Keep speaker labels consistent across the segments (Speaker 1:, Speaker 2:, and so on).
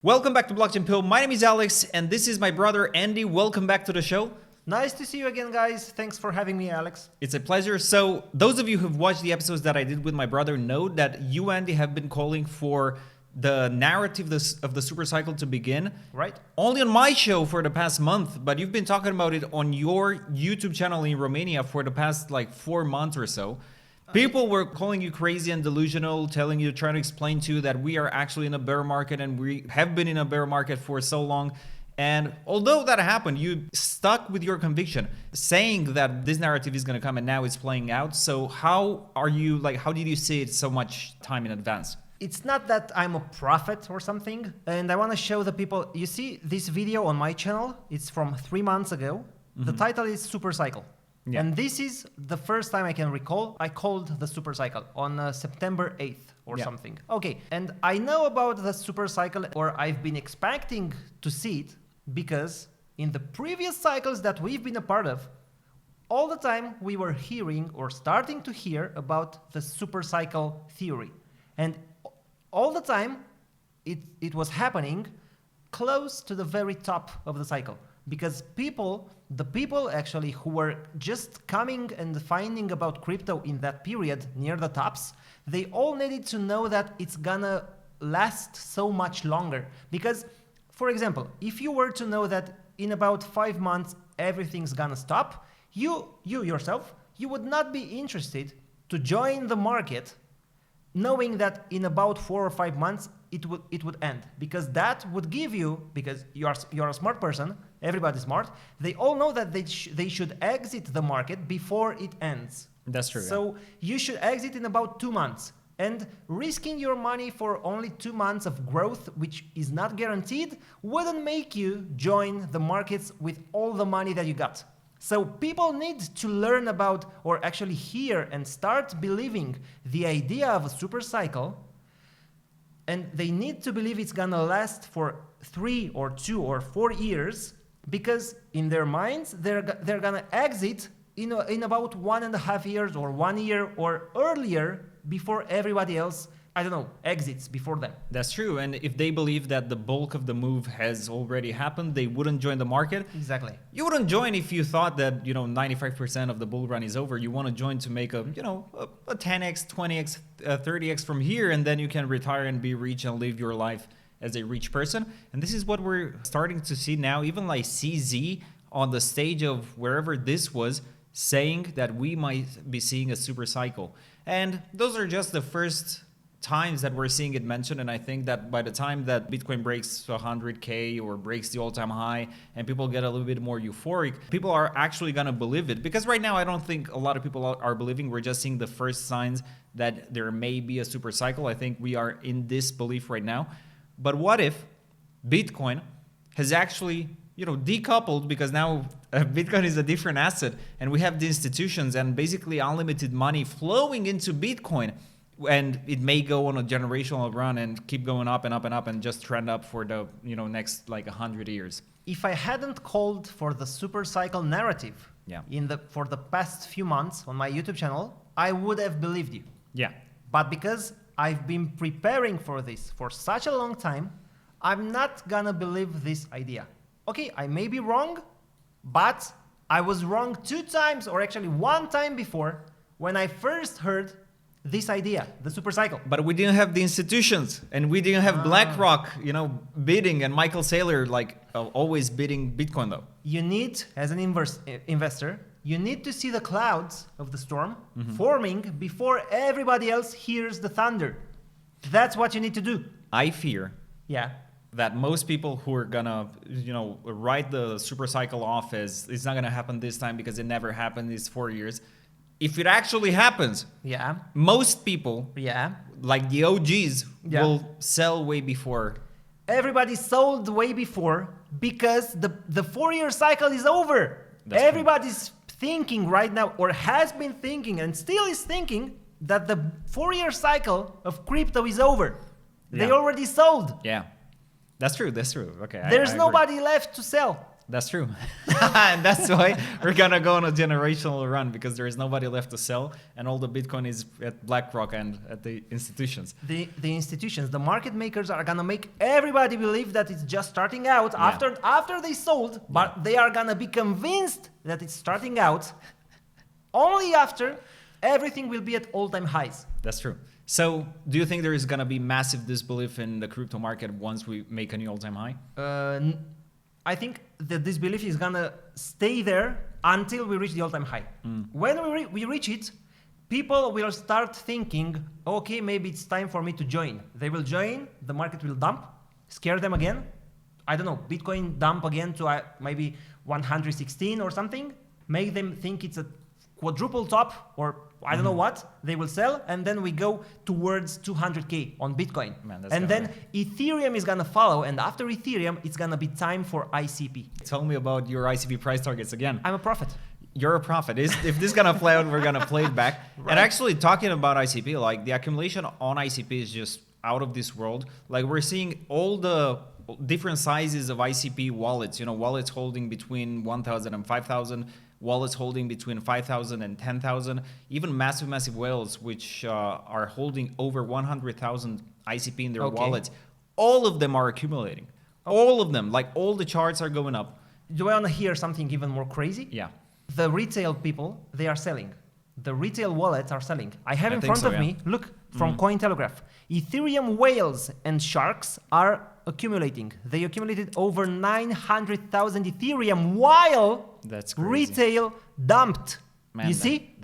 Speaker 1: Welcome back to Blockchain Pill. My name is Alex, and this is my brother Andy. Welcome back to the show.
Speaker 2: Nice to see you again, guys. Thanks for having me, Alex.
Speaker 1: It's a pleasure. So, those of you who've watched the episodes that I did with my brother know that you, Andy, have been calling for the narrative of the Supercycle to begin.
Speaker 2: Right.
Speaker 1: Only on my show for the past month, but you've been talking about it on your YouTube channel in Romania for the past 4 months or so. People were calling you crazy and delusional, telling you, trying to explain to you that we are actually in a bear market and we have been in a bear market for so long. And although that happened, you stuck with your conviction, saying that this narrative is going to come and now it's playing out. So how did you see it so much time in advance?
Speaker 2: It's not that I'm a prophet or something, and I want to show the people. You see this video on my channel? It's from 3 months ago. The title is Supercycle.
Speaker 1: Yeah.
Speaker 2: And this is the first time I can recall I called the Supercycle on September 8th or something. Okay, and I know about the Supercycle, or I've been expecting to see it, because in the previous cycles that we've been a part of, all the time we were hearing or starting to hear about the Supercycle theory. And all the time it was happening close to the very top of the cycle. Because the people actually who were just coming and finding about crypto in that period near the tops, they all needed to know that it's gonna last so much longer. Because, for example, if you were to know that in about 5 months everything's gonna stop, you yourself, you would not be interested to join the market knowing that in about 4 or 5 months it would end, because that would give you, because you're a smart person, everybody's smart, they all know that they should exit the market before it ends.
Speaker 1: That's true.
Speaker 2: So you should exit in about 2 months, and risking your money for only 2 months of growth, which is not guaranteed, wouldn't make you join the markets with all the money that you got. So people need to learn about, or actually hear and start believing the idea of a super cycle, and they need to believe it's gonna last for 3 or 2 or 4 years, because in their minds they're gonna exit in about 1.5 years or 1 year or earlier before everybody else, I don't know, exits before them.
Speaker 1: That's true. And if they believe that the bulk of the move has already happened, they wouldn't join the market.
Speaker 2: Exactly.
Speaker 1: You wouldn't join if you thought that 95% of the bull run is over. You want to join to make a 10x, 20x, 30x from here, and then you can retire and be rich and live your life as a rich person. And this is what we're starting to see now. Even like CZ on the stage of wherever this was, saying that we might be seeing a super cycle. And those are just the first times that we're seeing it mentioned, and I think that by the time that Bitcoin breaks 100K or breaks the all-time high and people get a little bit more euphoric, people are actually going to believe it. Because right now I don't think a lot of people are believing. We're just seeing the first signs that there may be a super cycle. I think we are in this belief right now. But what if Bitcoin has actually decoupled, because now Bitcoin is a different asset and we have the institutions and basically unlimited money flowing into Bitcoin, and it may go on a generational run and keep going up and up and up and just trend up for the next 100 years.
Speaker 2: If I hadn't called for the super cycle narrative for the past few months on my YouTube channel, I would have believed you.
Speaker 1: Yeah.
Speaker 2: But because I've been preparing for this for such a long time, I'm not gonna believe this idea. Okay, I may be wrong, but I was wrong 2 times, or actually 1 time before, when I first heard this idea, the super cycle.
Speaker 1: But we didn't have the institutions, and we didn't have BlackRock, bidding, and Michael Saylor always bidding Bitcoin though.
Speaker 2: You need, as an investor, you need to see the clouds of the storm forming before everybody else hears the thunder. That's what you need to do.
Speaker 1: I fear
Speaker 2: Yeah.
Speaker 1: that most people who are gonna, write the super cycle off as it's not gonna happen this time because it never happened these 4 years. If it actually happens, most people, like the OGs, will sell way before.
Speaker 2: Everybody sold way before because the 4-year cycle is over. Everybody's thinking right now, or has been thinking and still is thinking, that the 4-year cycle of crypto is over. They already sold.
Speaker 1: Yeah, that's true. That's true. Okay.
Speaker 2: There's nobody left to sell.
Speaker 1: That's true. And that's why we're going to go on a generational run, because there is nobody left to sell, and all the Bitcoin is at BlackRock and at the institutions.
Speaker 2: The institutions, the market makers are going to make everybody believe that it's just starting out after they sold, but they are going to be convinced that it's starting out only after everything will be at all-time highs.
Speaker 1: That's true. So do you think there is going to be massive disbelief in the crypto market once we make a new all-time high?
Speaker 2: I think the disbelief is going to stay there until we reach the all-time high. When we reach it, people will start thinking, okay, maybe it's time for me to join. They will join, the market will dump, scare them again. I don't know, Bitcoin dump again to maybe 116 or something, make them think it's a quadruple top or I don't know what, they will sell, and then we go towards 200K on Bitcoin.
Speaker 1: Man,
Speaker 2: and then Ethereum is gonna follow, and after Ethereum, it's gonna be time for ICP.
Speaker 1: Tell me about your ICP price targets again.
Speaker 2: I'm a prophet.
Speaker 1: You're a prophet. If this is gonna play out, we're gonna play it back. Right. And actually, talking about ICP, like the accumulation on ICP is just out of this world. Like we're seeing all the different sizes of ICP wallets. You know, wallets holding between 1,000 and 5,000. Wallets holding between 5,000 and 10,000, even massive whales which are holding over 100,000 ICP in their wallets. All of them are accumulating. All of them, like all the charts are going up.
Speaker 2: Do I want to hear something even more crazy?
Speaker 1: Yeah.
Speaker 2: The retail people, they are selling. The retail wallets are selling. I have in front of me, look, from Cointelegraph. Ethereum whales and sharks are accumulating. They accumulated over 900,000 Ethereum while retail dumped.
Speaker 1: Man,
Speaker 2: you see?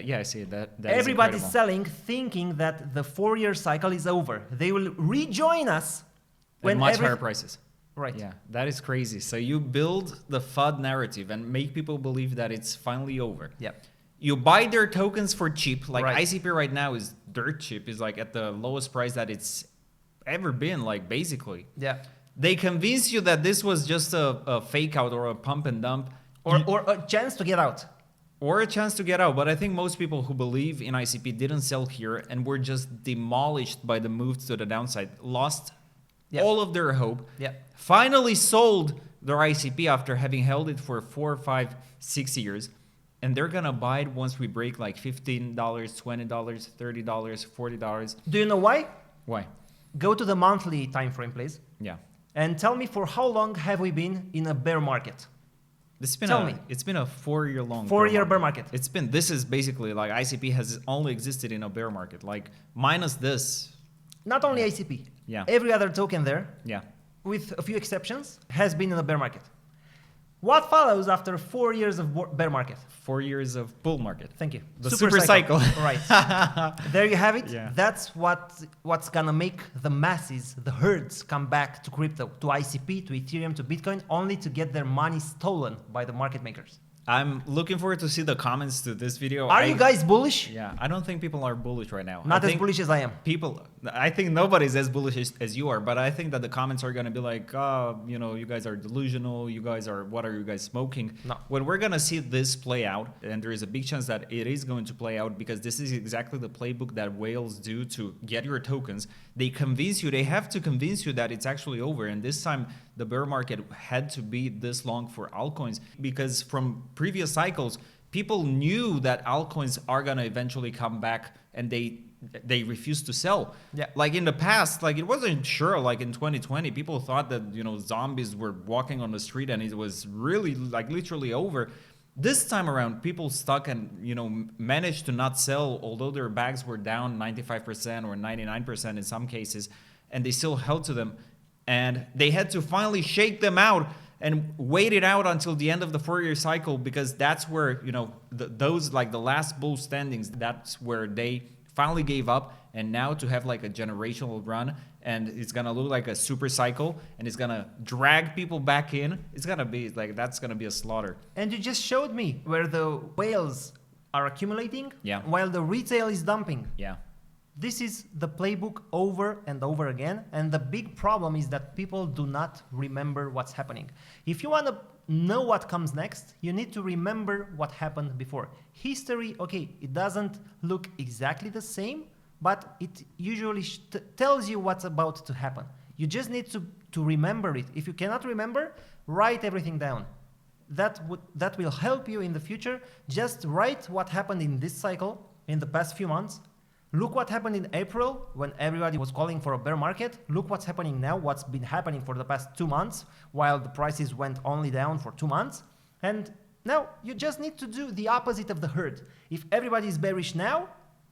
Speaker 1: Yeah, I see that.
Speaker 2: Everybody's selling, thinking that the 4-year cycle is over. They will rejoin us when
Speaker 1: much higher prices.
Speaker 2: Right.
Speaker 1: Yeah, that is crazy. So you build the FUD narrative and make people believe that it's finally over.
Speaker 2: Yeah.
Speaker 1: You buy their tokens for cheap. Like ICP right now is dirt cheap. It's like at the lowest price that it's ever been, like basically.
Speaker 2: Yeah.
Speaker 1: They convince you that this was just a fake out or a pump and dump.
Speaker 2: Or a chance to get out.
Speaker 1: Or a chance to get out. But I think most people who believe in ICP didn't sell here and were just demolished by the move to the downside. Lost all of their hope.
Speaker 2: Yeah.
Speaker 1: Finally sold their ICP after having held it for 4, 5, 6 years. And they're going to buy it once we break like $15, $20, $30, $40.
Speaker 2: Do you know why?
Speaker 1: Why?
Speaker 2: Go to the monthly time frame, please.
Speaker 1: Yeah.
Speaker 2: And tell me, for how long have we been in a bear market?
Speaker 1: It's been It's been a 4-year long
Speaker 2: 4-year bear market.
Speaker 1: This is basically like ICP has only existed in a bear market, like minus this.
Speaker 2: Not only ICP.
Speaker 1: Yeah.
Speaker 2: Every other token there, with a few exceptions, has been in a bear market. What follows after 4 years of bear market?
Speaker 1: 4 years of bull market.
Speaker 2: Thank you.
Speaker 1: The Supercycle.
Speaker 2: Right. There you have it.
Speaker 1: Yeah.
Speaker 2: That's what's gonna make the masses, the herds, come back to crypto, to ICP, to Ethereum, to Bitcoin, only to get their money stolen by the market makers.
Speaker 1: I'm looking forward to see the comments to this video.
Speaker 2: Are you guys bullish?
Speaker 1: Yeah, I don't think people are bullish right now.
Speaker 2: Not as bullish as I am.
Speaker 1: I think nobody's as bullish as you are, but I think that the comments are going to be like, you guys are delusional. What are you guys smoking?
Speaker 2: No.
Speaker 1: When we're going to see this play out, and there is a big chance that it is going to play out because this is exactly the playbook that whales do to get your tokens. They have to convince you that it's actually over. And this time, the bear market had to be this long for altcoins because from previous cycles, people knew that altcoins are going to eventually come back and they refused to sell.
Speaker 2: Yeah.
Speaker 1: Like in the past, like it wasn't sure, like in 2020, people thought that, zombies were walking on the street and it was really like literally over. This time around, people stuck and, managed to not sell, although their bags were down 95% or 99% in some cases, and they still held to them. And they had to finally shake them out and wait it out until the end of the 4-year cycle because that's where, those like the last bull standings, that's where they finally gave up. And now to have like a generational run and it's going to look like a super cycle and it's going to drag people back in, it's going to be like, that's going to be a slaughter.
Speaker 2: And you just showed me where the whales are accumulating while the retail is dumping.
Speaker 1: Yeah.
Speaker 2: This is the playbook over and over again. And the big problem is that people do not remember what's happening. If you want to know what comes next, you need to remember what happened before. History, it doesn't look exactly the same, but it usually tells you what's about to happen. You just need to remember it. If you cannot remember, write everything down. That will help you in the future. Just write what happened in this cycle in the past few months. Look what happened in April when everybody was calling for a bear market. Look what's happening now, what's been happening for the past 2 months while the prices went only down for 2 months. And now you just need to do the opposite of the herd. If everybody is bearish now,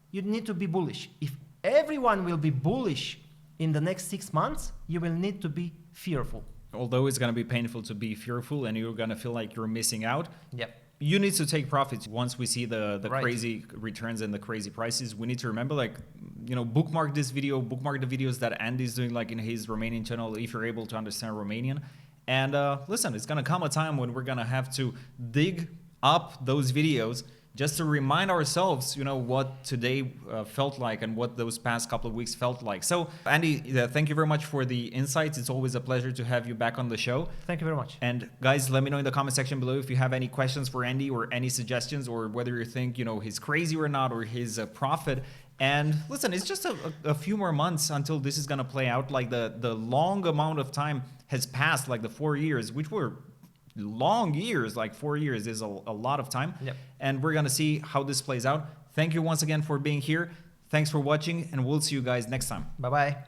Speaker 2: you need to be bullish. If everyone will be bullish in the next 6 months, you will need to be fearful.
Speaker 1: Although it's going to be painful to be fearful and you're going to feel like you're missing out.
Speaker 2: Yep.
Speaker 1: You need to take profits once we see the
Speaker 2: Right.
Speaker 1: crazy returns and the crazy prices. We need to remember, like, bookmark this video, bookmark the videos that Andy's doing, like in his Romanian channel, if you're able to understand Romanian. And listen, it's going to come a time when we're going to have to dig up those videos just to remind ourselves, what today felt like and what those past couple of weeks felt like. So, Andy, thank you very much for the insights. It's always a pleasure to have you back on the show.
Speaker 2: Thank you very much.
Speaker 1: And guys, let me know in the comment section below if you have any questions for Andy or any suggestions, or whether you think, he's crazy or not, or he's a prophet. And listen, it's just a few more months until this is going to play out. Like the long amount of time has passed, like the 4 years, which were long years. Like 4 years is a lot of time.
Speaker 2: Yep.
Speaker 1: And we're going to see how this plays out. Thank you once again for being here. Thanks for watching, and we'll see you guys next time.
Speaker 2: Bye-bye.